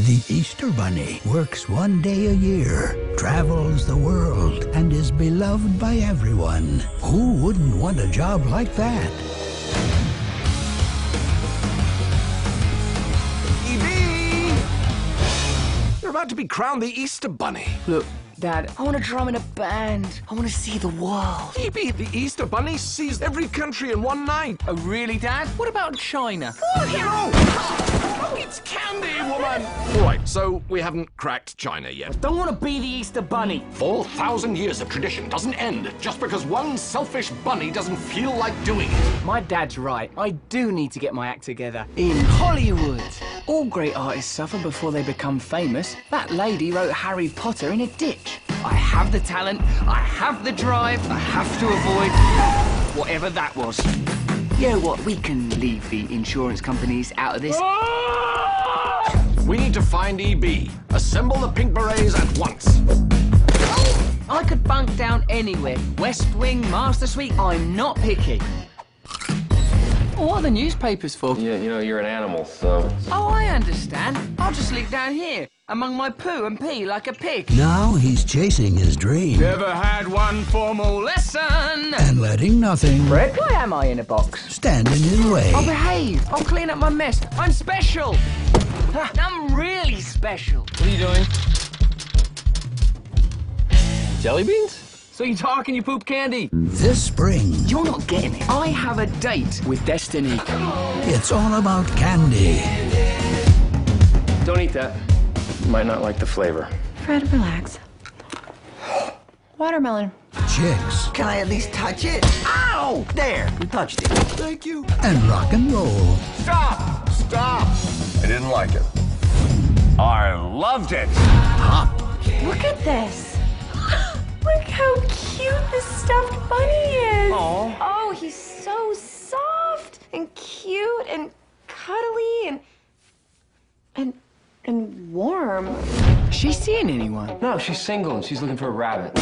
The Easter Bunny works one day a year, travels the world, and is beloved by everyone. Who wouldn't want a job like that? Evie! You're about to be crowned the Easter Bunny. Look, Dad, I want to drum in a band. I want to see the world. Evie, the Easter Bunny sees every country in one night. Oh, really, Dad? What about China? Oh, it's candy, woman! All right, so we haven't cracked China yet. Don't want to be the Easter Bunny. 4,000 years of tradition doesn't end just because one selfish bunny doesn't feel like doing it. My dad's right. I do need to get my act together. In Hollywood. All great artists suffer before they become famous. That lady wrote Harry Potter in a ditch. I have the talent, I have the drive, I have to avoid whatever that was. You know what? We can leave the insurance companies out of this. We need to find EB. Assemble the Pink Berets at once. I could bunk down anywhere. West Wing, Master Suite, I'm not picky. What are the newspapers for? Yeah, you know, you're an animal, so... Oh, I understand. I'll just sleep down here, among my poo and pee like a pig. Now he's chasing his dream Never had one formal lesson. and letting nothing Fred, why am I in a box? stand in his way. I'll behave. I'll clean up my mess. I'm special. I'm really special. What are you doing? Jelly beans? So you talk and you poop candy. This spring, You're not getting it. I have a date with destiny. it's all about candy. Don't eat that. You might not like the flavor. Fred, relax. Watermelon. Chicks Can I at least touch it? Ow! There, you touched it. Thank you. and rock and roll. Stop! Stop! I didn't like it. I loved it. Hop Look at this. Look how cute this stuffed bunny is. Aw. Oh, he's so soft and cute and cuddly and warm. Is she seeing anyone? No, she's single and she's looking for a rabbit.